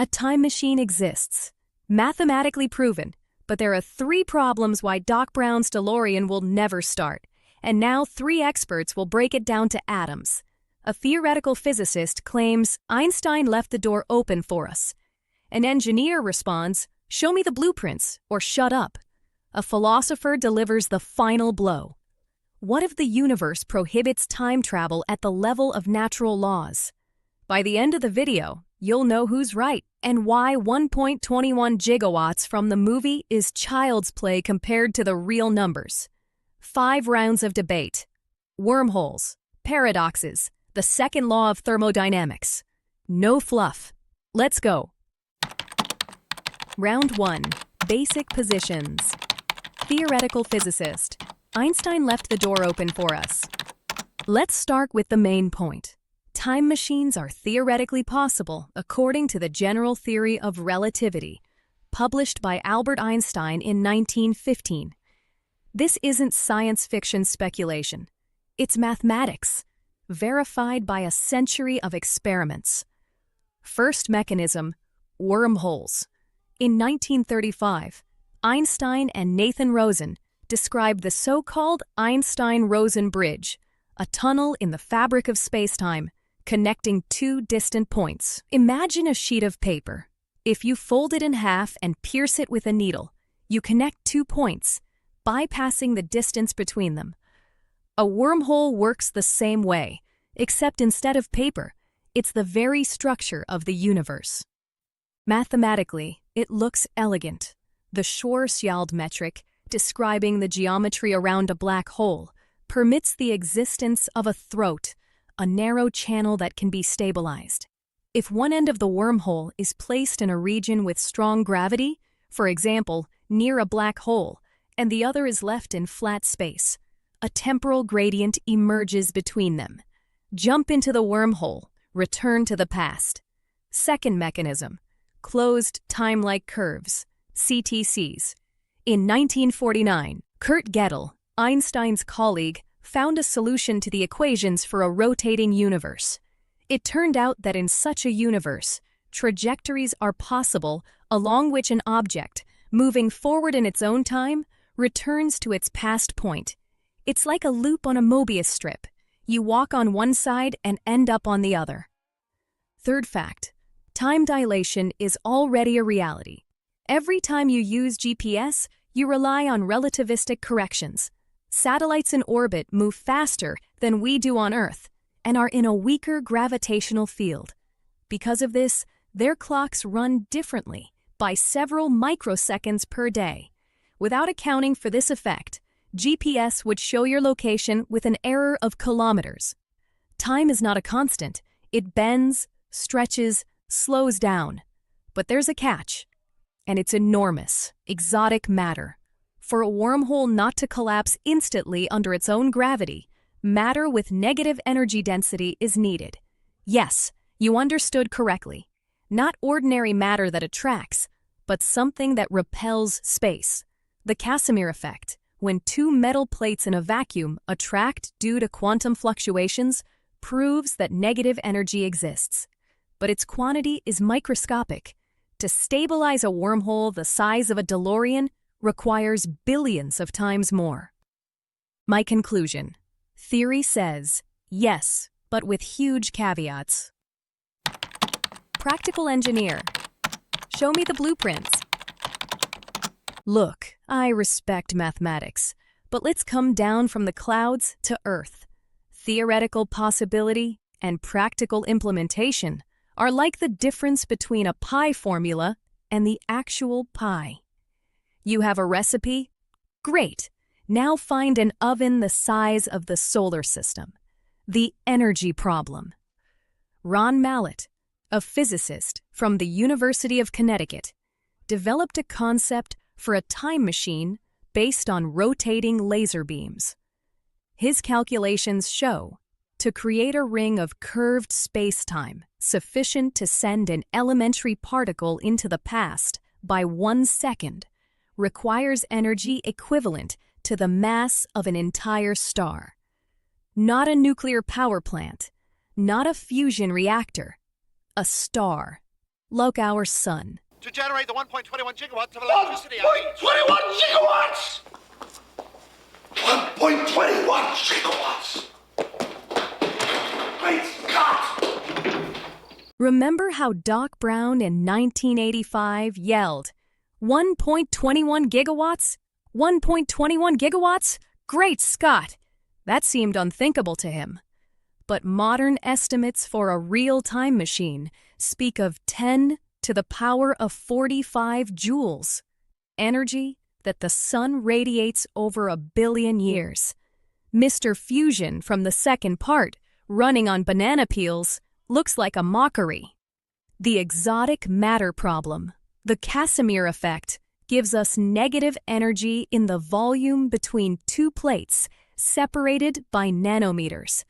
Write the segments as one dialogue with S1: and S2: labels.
S1: A time machine exists, mathematically proven, but there are 3 problems why Doc Brown's DeLorean will never start, and now 3 experts will break it down to atoms. A theoretical physicist claims Einstein left the door open for us. An engineer responds, "Show me the blueprints," or "Shut up." A philosopher delivers the final blow. What if the universe prohibits time travel at the level of natural laws? By the end of the video, you'll know who's right and why 1.21 gigawatts from the movie is child's play compared to the real numbers. 5 rounds of debate. Wormholes, paradoxes, the second law of thermodynamics. No fluff. Let's go. Round 1. Basic positions. Theoretical physicist. Einstein left the door open for us. Let's start with the main point. Time machines are theoretically possible according to the general theory of relativity, published by Albert Einstein in 1915. This isn't science fiction speculation. It's mathematics, verified by a century of experiments. First mechanism, wormholes. In 1935, Einstein and Nathan Rosen described the so-called Einstein-Rosen bridge, a tunnel in the fabric of spacetime connecting 2 distant points. Imagine a sheet of paper. If you fold it in half and pierce it with a needle, you connect 2 points, bypassing the distance between them. A wormhole works the same way, except instead of paper, it's the very structure of the universe. Mathematically, it looks elegant. The Schwarzschild metric, describing the geometry around a black hole, permits the existence of a throat, a narrow channel that can be stabilized. If one end of the wormhole is placed in a region with strong gravity, for example, near a black hole, and the other is left in flat space, a temporal gradient emerges between them. Jump into the wormhole, return to the past. Second mechanism, closed timelike curves, CTCs. In 1949, Kurt Gödel, Einstein's colleague, found a solution to the equations for a rotating universe. It turned out that in such a universe, trajectories are possible along which an object, moving forward in its own time, returns to its past point. It's like a loop on a Mobius strip. You walk on one side and end up on the other. Third fact, time dilation is already a reality. Every time you use GPS, you rely on relativistic corrections. Satellites in orbit move faster than we do on Earth and are in a weaker gravitational field. Because of this, their clocks run differently by several microseconds per day. Without accounting for this effect, GPS would show your location with an error of kilometers. Time is not a constant. It bends, stretches, slows down. But there's a catch, and it's enormous, exotic matter. For a wormhole not to collapse instantly under its own gravity, matter with negative energy density is needed. Yes, you understood correctly. Not ordinary matter that attracts, but something that repels space. The Casimir effect, when 2 metal plates in a vacuum attract due to quantum fluctuations, proves that negative energy exists. But its quantity is microscopic. To stabilize a wormhole the size of a DeLorean requires billions of times more. My conclusion. Theory says, yes, but with huge caveats. Practical engineer. Show me the blueprints. Look, I respect mathematics, but let's come down from the clouds to Earth. Theoretical possibility and practical implementation are like the difference between a pie formula and the actual pie. You have a recipe? Great! Now find an oven the size of the solar system. The energy problem. Ron Mallett, a physicist from the University of Connecticut, developed a concept for a time machine based on rotating laser beams. His calculations show to create a ring of curved space-time sufficient to send an elementary particle into the past by 1 second requires energy equivalent to the mass of an entire star. Not a nuclear power plant, not a fusion reactor, a star. like our sun.
S2: To generate the 1.21 gigawatts of electricity.
S3: 1.21 gigawatts! 1.21 gigawatts! Great Scott!
S1: Remember how Doc Brown in 1985 yelled, 1.21 gigawatts? 1.21 gigawatts? Great Scott! That seemed unthinkable to him. But modern estimates for a real time machine speak of 10 to the power of 45 joules, energy that the sun radiates over 1 billion years. Mr. Fusion from the second part, running on banana peels, looks like a mockery. The exotic matter problem, the Casimir effect, gives us negative energy in the volume between two plates separated by nanometers.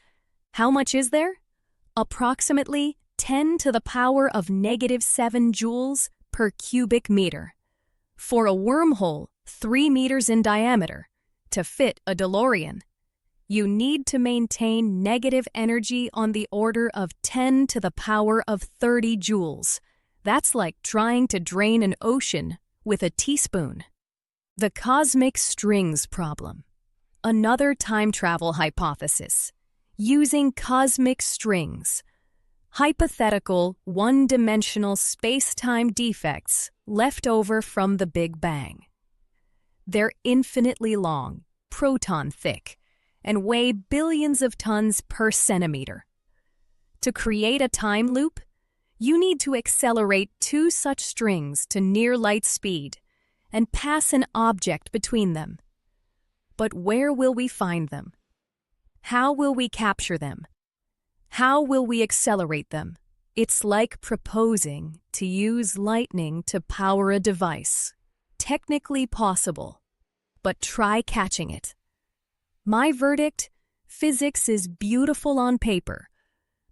S1: How much is there? Approximately 10 to the power of -7 joules per cubic meter. For a wormhole 3 meters in diameter, to fit a DeLorean, you need to maintain negative energy on the order of 10 to the power of 30 joules. That's like trying to drain an ocean with a teaspoon. The cosmic strings problem. Another time travel hypothesis. Using cosmic strings. Hypothetical, one-dimensional space-time defects left over from the Big Bang. They're infinitely long, proton-thick, and weigh billions of tons per centimeter. To create a time loop, you need to accelerate two such strings to near-light speed and pass an object between them. But where will we find them? How will we capture them? How will we accelerate them? It's like proposing to use lightning to power a device. Technically possible, but try catching it. My verdict: physics is beautiful on paper,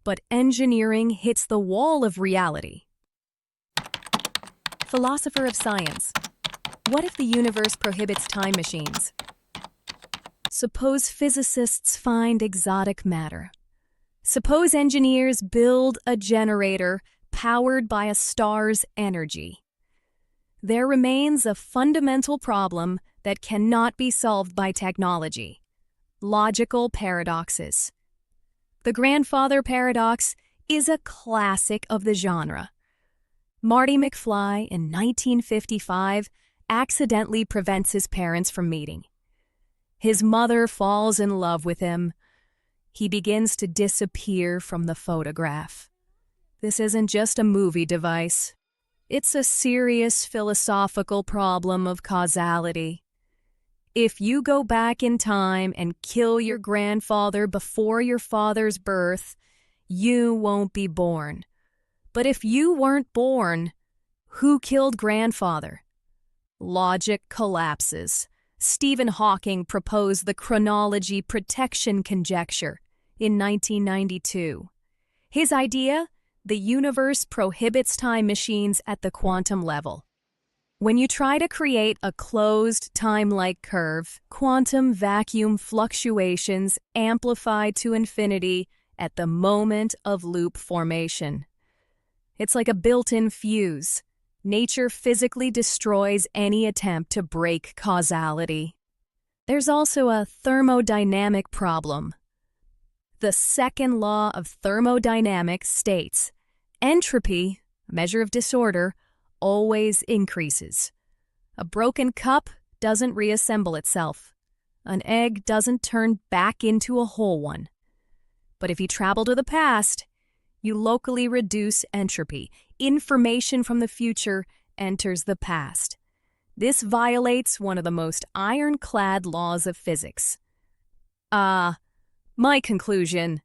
S1: but engineering hits the wall of reality. Philosopher of science. What if the universe prohibits time machines? Suppose physicists find exotic matter. Suppose engineers build a generator powered by a star's energy. There remains a fundamental problem that cannot be solved by technology: logical paradoxes. The grandfather paradox is a classic of the genre. Marty McFly in 1955 accidentally prevents his parents from meeting. His mother falls in love with him. He begins to disappear from the photograph. This isn't just a movie device. It's a serious philosophical problem of causality. If you go back in time and kill your grandfather before your father's birth, you won't be born. But if you weren't born, who killed grandfather? Logic collapses. Stephen Hawking proposed the chronology protection conjecture in 1992. His idea: the universe prohibits time machines at the quantum level. When you try to create a closed timelike curve, quantum vacuum fluctuations amplify to infinity at the moment of loop formation. It's like a built-in fuse. Nature physically destroys any attempt to break causality. There's also a thermodynamic problem. The second law of thermodynamics states, entropy, a measure of disorder, always increases. A broken cup doesn't reassemble itself. An egg doesn't turn back into a whole one. But if you travel to the past, you locally reduce entropy. Information from the future enters the past. This violates one of the most ironclad laws of physics. My conclusion: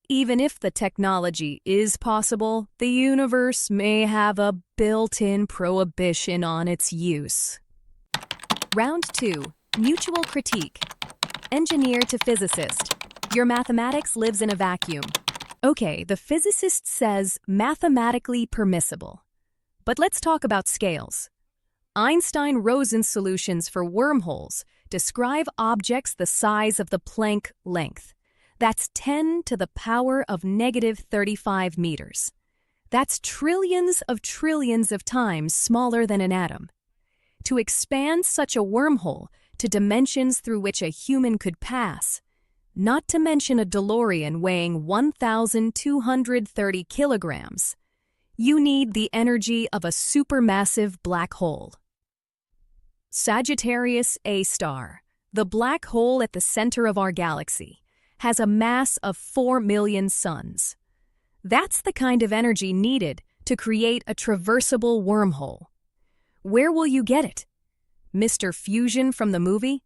S1: even if the technology is possible, the universe may have a built-in prohibition on its use. Round 2. Mutual critique. Engineer to physicist. Your mathematics lives in a vacuum. Okay, the physicist says mathematically permissible. But let's talk about scales. Einstein-Rosen solutions for wormholes describe objects the size of the Planck length. That's 10 to the power of -35 meters. That's trillions of times smaller than an atom. To expand such a wormhole to dimensions through which a human could pass, not to mention a DeLorean weighing 1,230 kilograms, you need the energy of a supermassive black hole. Sagittarius A star, the black hole at the center of our galaxy, has a mass of 4 million suns. That's the kind of energy needed to create a traversable wormhole. Where will you get it? Mr. Fusion from the movie?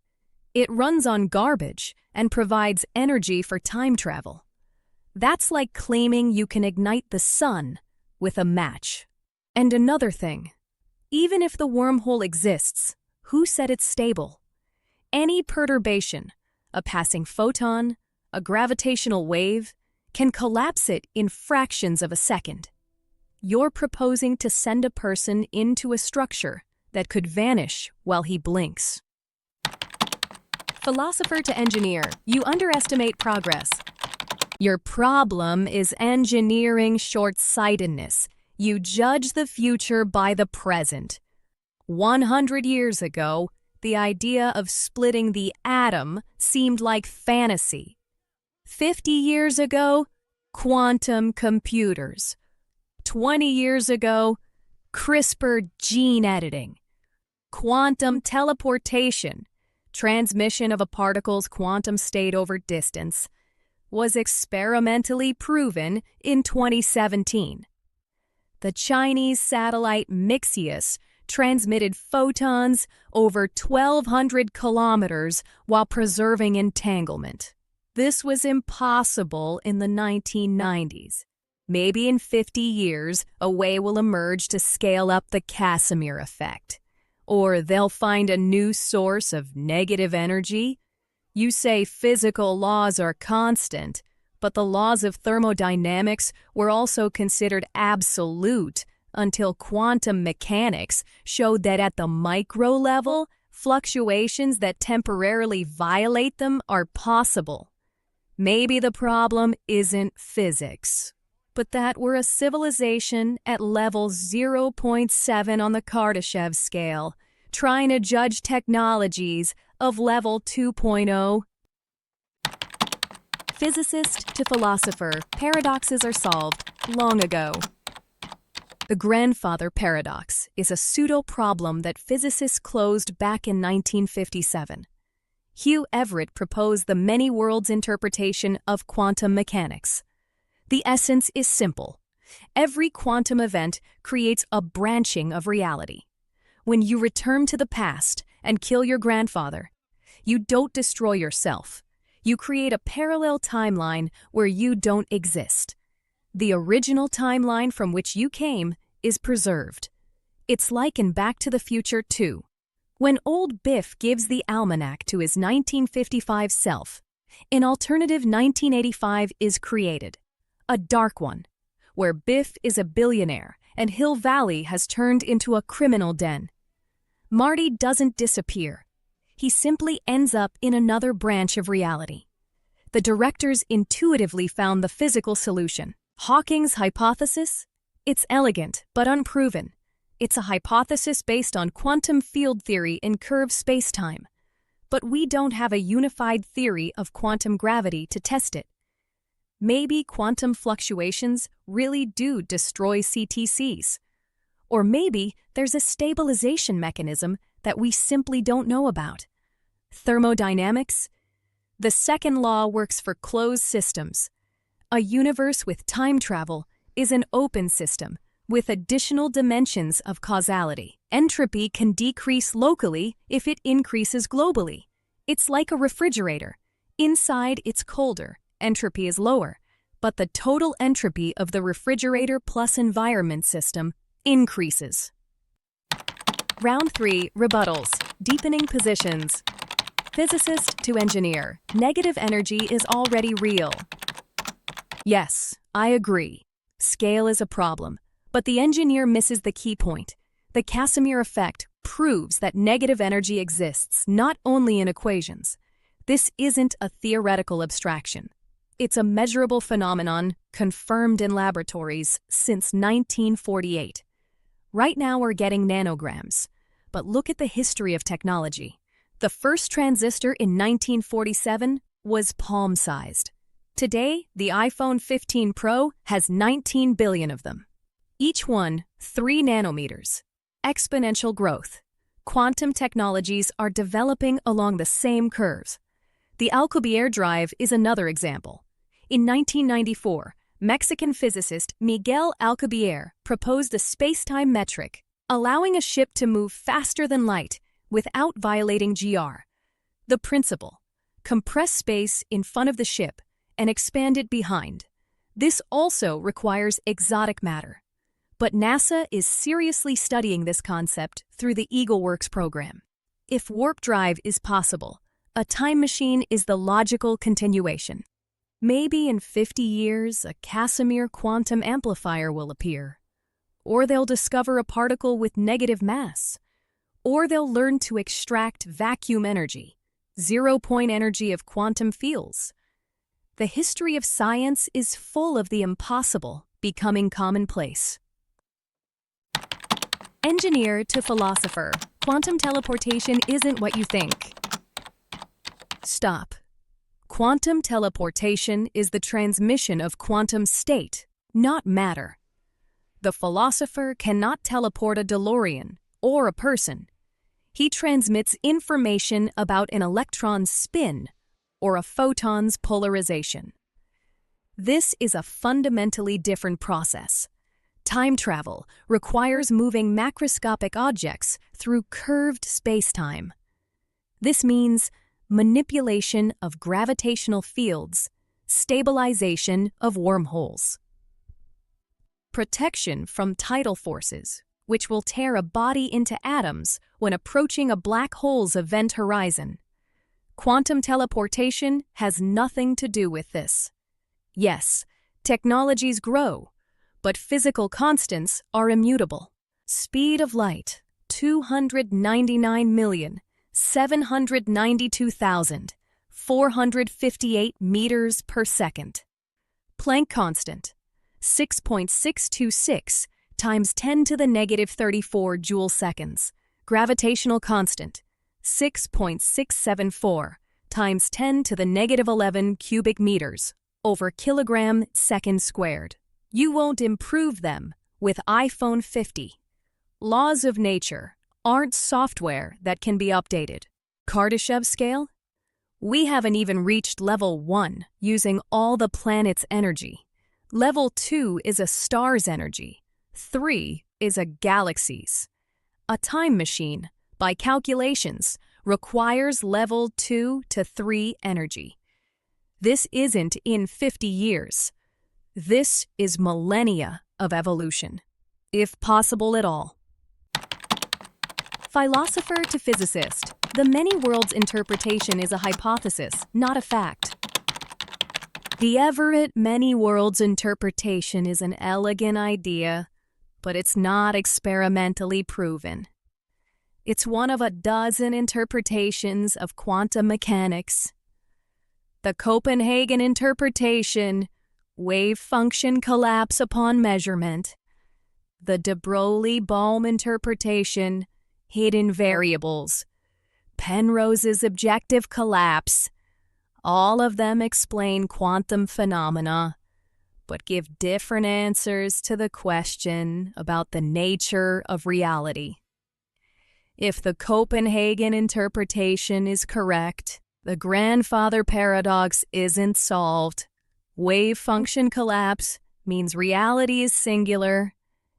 S1: It runs on garbage and provides energy for time travel. That's like claiming you can ignite the sun with a match. And another thing, even if the wormhole exists, who said it's stable? Any perturbation, a passing photon, a gravitational wave, can collapse it in fractions of a second. You're proposing to send a person into a structure that could vanish while he blinks. Philosopher to engineer, you underestimate progress. Your problem is engineering short-sightedness. You judge the future by the present. 100 years ago, the idea of splitting the atom seemed like fantasy. 50 years ago, quantum computers. 20 years ago, CRISPR gene editing. Quantum teleportation, transmission of a particle's quantum state over distance, was experimentally proven in 2017. The Chinese satellite Mixius transmitted photons over 1,200 kilometers while preserving entanglement. This was impossible in the 1990s. Maybe in 50 years, a way will emerge to scale up the Casimir effect. Or they'll find a new source of negative energy. You say physical laws are constant, but the laws of thermodynamics were also considered absolute until quantum mechanics showed that at the micro level, fluctuations that temporarily violate them are possible. Maybe the problem isn't physics, but that we're a civilization at level 0.7 on the Kardashev scale, trying to judge technologies of level 2.0. Physicist to philosopher, paradoxes are solved long ago. The grandfather paradox is a pseudo-problem that physicists closed back in 1957. Hugh Everett proposed the many worlds interpretation of quantum mechanics. The essence is simple. Every quantum event creates a branching of reality. When you return to the past and kill your grandfather, you don't destroy yourself. You create a parallel timeline where you don't exist. The original timeline from which you came is preserved. It's like in Back to the Future 2. When old Biff gives the almanac to his 1955 self, an alternative 1985 is created. A dark one, where Biff is a billionaire and Hill Valley has turned into a criminal den. Marty doesn't disappear. He simply ends up in another branch of reality. The directors intuitively found the physical solution. Hawking's hypothesis? It's elegant, but unproven. It's a hypothesis based on quantum field theory in curved spacetime. But we don't have a unified theory of quantum gravity to test it. Maybe quantum fluctuations really do destroy CTCs. Or maybe there's a stabilization mechanism that we simply don't know about. Thermodynamics? The second law works for closed systems. A universe with time travel is an open system with additional dimensions of causality. Entropy can decrease locally if it increases globally. It's like a refrigerator. Inside, it's colder, entropy is lower, but the total entropy of the refrigerator plus environment system increases. Round 3, Rebuttals, deepening positions. Physicist to engineer, negative energy is already real. Yes, I agree. Scale is a problem, but the engineer misses the key point. The Casimir effect proves that negative energy exists not only in equations. This isn't a theoretical abstraction. It's a measurable phenomenon confirmed in laboratories since 1948. Right now we're getting nanograms, but look at the history of technology. The first transistor in 1947 was palm-sized. Today, the iPhone 15 Pro has 19 billion of them. Each one 3 nanometers. Exponential growth. Quantum technologies are developing along the same curves. The Alcubierre drive is another example. In 1994, Mexican physicist Miguel Alcubierre proposed a space-time metric, allowing a ship to move faster than light without violating GR. The principle: compress space in front of the ship and expand it behind. This also requires exotic matter. But NASA is seriously studying this concept through the EagleWorks program. If warp drive is possible, a time machine is the logical continuation. Maybe in 50 years, a Casimir quantum amplifier will appear. Or they'll discover a particle with negative mass. Or they'll learn to extract vacuum energy, zero-point energy of quantum fields. The history of science is full of the impossible becoming commonplace. Engineer to philosopher, quantum teleportation isn't what you think. Stop. Quantum teleportation is the transmission of quantum state, not matter. The philosopher cannot teleport a DeLorean or a person. He transmits information about an electron's spin or a photon's polarization. This is a fundamentally different process. Time travel requires moving macroscopic objects through curved space-time. This means manipulation of gravitational fields, stabilization of wormholes. Protection from tidal forces, which will tear a body into atoms when approaching a black hole's event horizon. Quantum teleportation has nothing to do with this. Yes, technologies grow, but physical constants are immutable. Speed of light, 299,792,458 meters per second. Planck constant, 6.626 times 10 to the negative 34 joule seconds. Gravitational constant, 6.674 times 10 to the negative 11 cubic meters over kilogram second squared. You won't improve them with iPhone 50. Laws of nature aren't software that can be updated. Kardashev scale? We haven't even reached level 1 using all the planet's energy. Level 2 is a star's energy. 3 is a galaxy's. A time machine, by calculations, requires level 2 to 3 energy. This isn't in 50 years. This is millennia of evolution, if possible at all. Philosopher to physicist, the many worlds interpretation is a hypothesis, not a fact. The Everett many worlds interpretation is an elegant idea, but it's not experimentally proven. It's one of a dozen interpretations of quantum mechanics. The Copenhagen interpretation, wave function collapse upon measurement. The de Broglie-Bohm interpretation, hidden variables. Penrose's objective collapse. All of them explain quantum phenomena, but give different answers to the question about the nature of reality. If the Copenhagen interpretation is correct, the grandfather paradox isn't solved. Wave function collapse means reality is singular,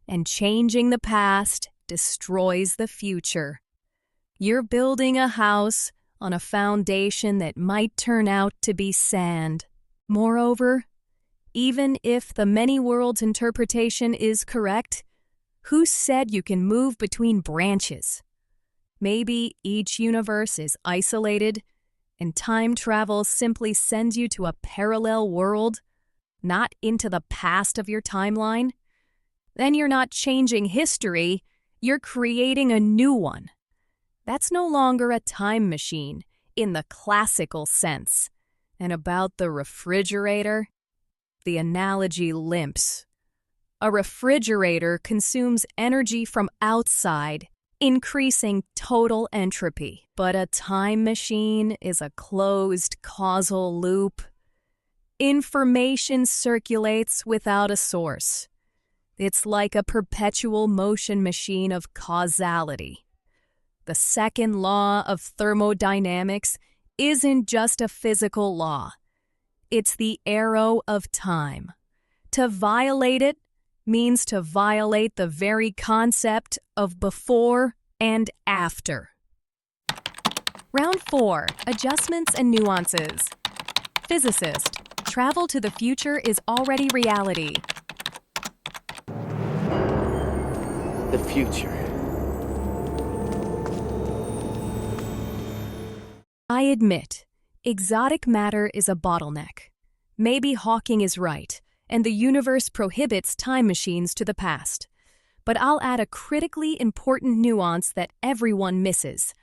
S1: and changing the past destroys the future. You're building a house on a foundation that might turn out to be sand. Moreover, even if the many worlds interpretation is correct, who said you can move between branches? Maybe each universe is isolated, and time travel simply sends you to a parallel world, not into the past of your timeline. Then you're not changing history, you're creating a new one. That's no longer a time machine in the classical sense. And about the refrigerator? the analogy limps. A refrigerator consumes energy from outside, increasing total entropy. But a time machine is a closed causal loop. Information circulates without a source. It's like a perpetual motion machine of causality. The second law of thermodynamics isn't just a physical law. It's the arrow of time. To violate it means to violate the very concept of before and after. Round 4. Adjustments and nuances. Physicist. Travel to the future is already reality.
S4: The future.
S1: I admit, exotic matter is a bottleneck. Maybe Hawking is right, and the universe prohibits time machines to the past. But I'll add a critically important nuance that everyone misses.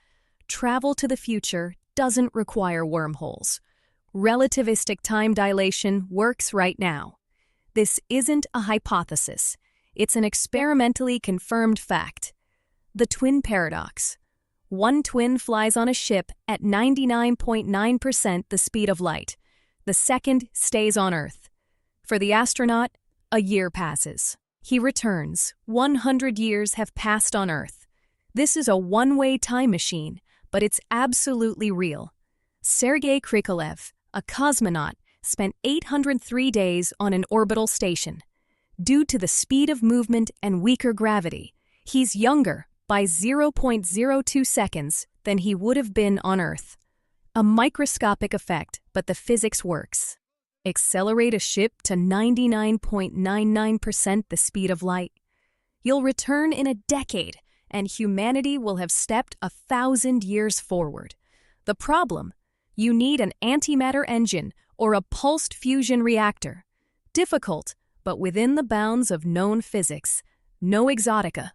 S1: Travel to the future doesn't require wormholes. Relativistic time dilation works right now. This isn't a hypothesis. It's an experimentally confirmed fact. The twin paradox. One twin flies on a ship at 99.9% the speed of light. The second stays on Earth. For the astronaut, a year passes. He returns. 100 years have passed on Earth. This is a one-way time machine, but it's absolutely real. Sergei Krikalev, a cosmonaut, spent 803 days on an orbital station. Due to the speed of movement and weaker gravity, he's younger by 0.02 seconds than he would have been on Earth. A microscopic effect, but the physics works. Accelerate a ship to 99.99% the speed of light. You'll return in a decade, and humanity will have stepped 1,000 years forward. The problem? You need an antimatter engine or a pulsed fusion reactor. Difficult, but within the bounds of known physics. No exotica.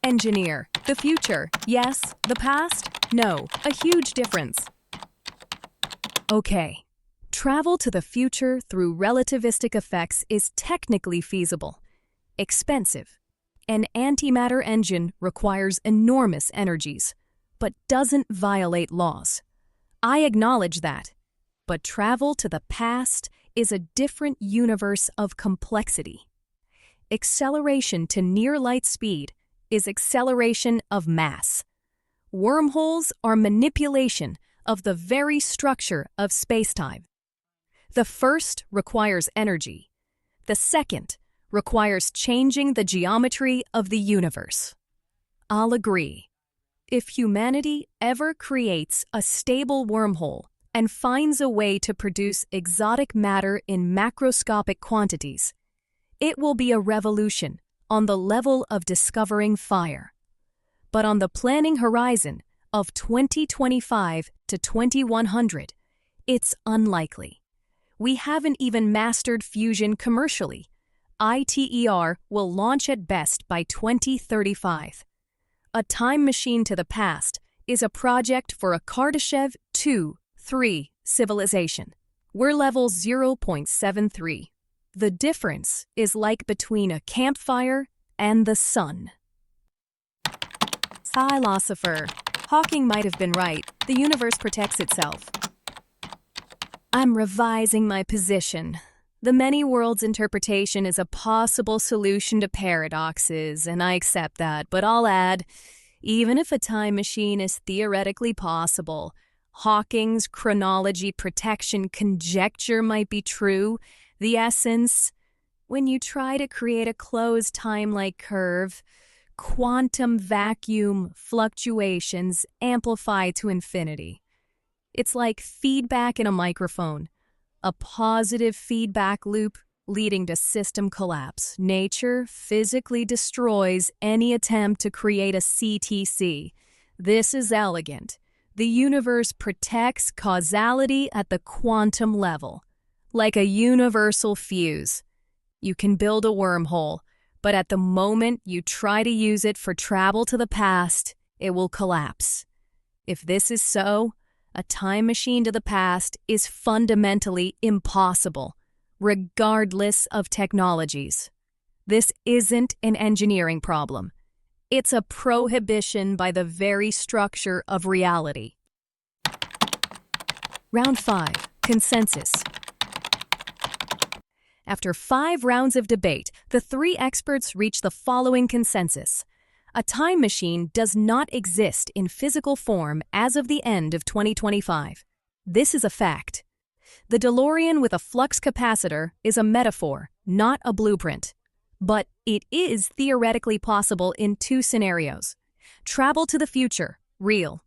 S1: Engineer. The future. Yes. The past? No. A huge difference. Okay. Travel to the future through relativistic effects is technically feasible. Expensive. An antimatter engine requires enormous energies, but doesn't violate laws. I acknowledge that. But travel to the past is a different universe of complexity. Acceleration to near light speed is acceleration of mass. Wormholes are manipulation of the very structure of spacetime. The first requires energy. The second requires changing the geometry of the universe. I'll agree. If humanity ever creates a stable wormhole and finds a way to produce exotic matter in macroscopic quantities, it will be a revolution on the level of discovering fire. But on the planning horizon of 2025 to 2100, it's unlikely. We haven't even mastered fusion commercially. ITER will launch at best by 2035. A time machine to the past is a project for a Kardashev 2-3 civilization. We're level 0.73. The difference is like between a campfire and the sun. Philosopher. Hawking might have been right. The universe protects itself. I'm revising my position. The many worlds interpretation is a possible solution to paradoxes, and I accept that, but I'll add, even if a time machine is theoretically possible, Hawking's chronology protection conjecture might be true. The essence, when you try to create a closed timelike curve, quantum vacuum fluctuations amplify to infinity. It's like feedback in a microphone. A positive feedback loop leading to system collapse. Nature physically destroys any attempt to create a CTC. This is elegant. The universe protects causality at the quantum level. Like a universal fuse. You can build a wormhole, but at the moment you try to use it for travel to the past, it will collapse. If this is so, a time machine to the past is fundamentally impossible. regardless of technologies. This isn't an engineering problem. It's a prohibition by the very structure of reality. Round 5. Consensus. After 5 rounds of debate, the 3 experts reach the following consensus. A time machine does not exist in physical form as of the end of 2025. This is a fact. The DeLorean with a flux capacitor is a metaphor, not a blueprint. But it is theoretically possible in 2 scenarios. Travel to the future, real.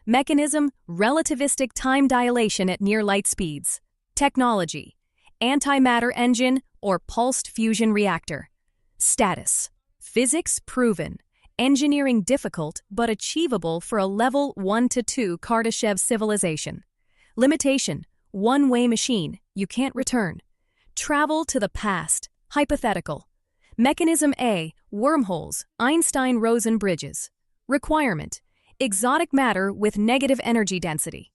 S1: Mechanism, relativistic time dilation at near light speeds. Technology, antimatter engine or pulsed fusion reactor. Status, physics proven. Engineering difficult but achievable for a level 1 to 2 Kardashev civilization. Limitation, one-way machine, you can't return. Travel to the past, hypothetical. Mechanism A, wormholes, Einstein-Rosen bridges. Requirement, exotic matter with negative energy density.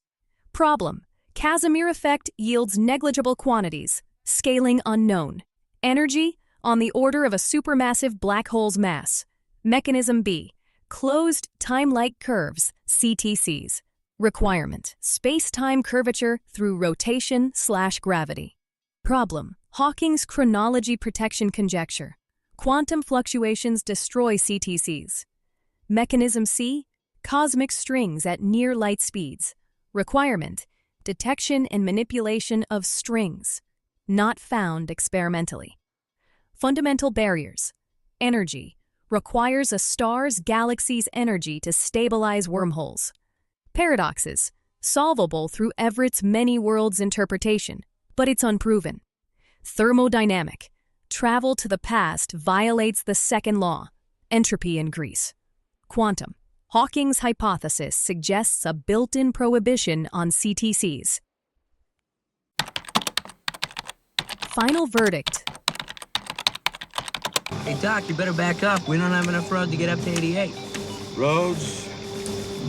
S1: Problem, Casimir effect yields negligible quantities, scaling unknown. Energy, on the order of a supermassive black hole's mass. Mechanism B, closed timelike curves, CTCs. Requirement, space-time curvature through rotation/gravity. Problem, Hawking's chronology protection conjecture. Quantum fluctuations destroy CTCs. Mechanism C, cosmic strings at near light speeds. Requirement, detection and manipulation of strings. Not found experimentally. Fundamental barriers. Energy, requires a star's galaxy's energy to stabilize wormholes. Paradoxes, solvable through Everett's many worlds interpretation, but it's unproven. Thermodynamic, travel to the past violates the second law, entropy in Greece. Quantum, Hawking's hypothesis suggests a built-in prohibition on CTCs. Final verdict.
S5: Hey, Doc, you better back up. We don't have enough road to get up to 88.
S6: Roads?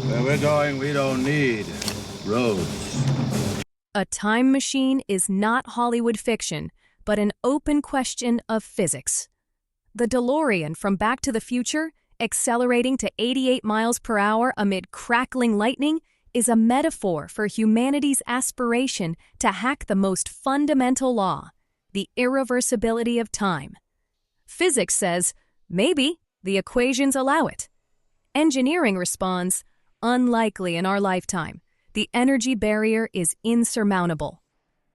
S6: Where we're going, we don't need roads.
S1: A time machine is not Hollywood fiction, but an open question of physics. The DeLorean from Back to the Future, accelerating to 88 miles per hour amid crackling lightning, is a metaphor for humanity's aspiration to hack the most fundamental law, the irreversibility of time. Physics says, maybe, the equations allow it. Engineering responds, unlikely in our lifetime. The energy barrier is insurmountable.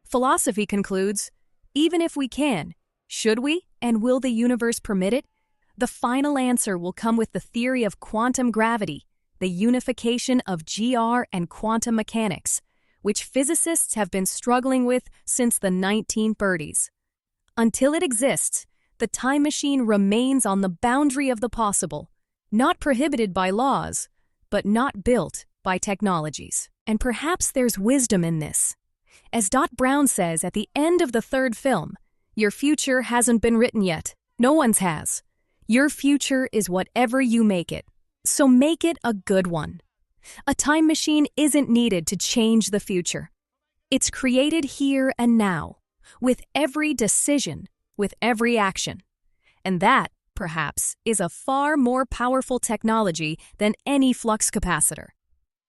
S1: Philosophy concludes, even if we can, should we and will the universe permit it? The final answer will come with the theory of quantum gravity, the unification of GR and quantum mechanics, which physicists have been struggling with since the 1930s. Until it exists, the time machine remains on the boundary of the possible, not prohibited by laws, but not built by technologies. And perhaps there's wisdom in this. As Dot Brown says at the end of the 3rd film, your future hasn't been written yet. No one's has. Your future is whatever you make it. So make it a good one. A time machine isn't needed to change the future. It's created here and now, with every decision, with every action. And that, perhaps, is a far more powerful technology than any flux capacitor.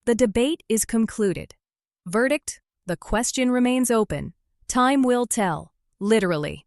S1: The debate is concluded. Verdict, the question remains open. Time will tell, literally.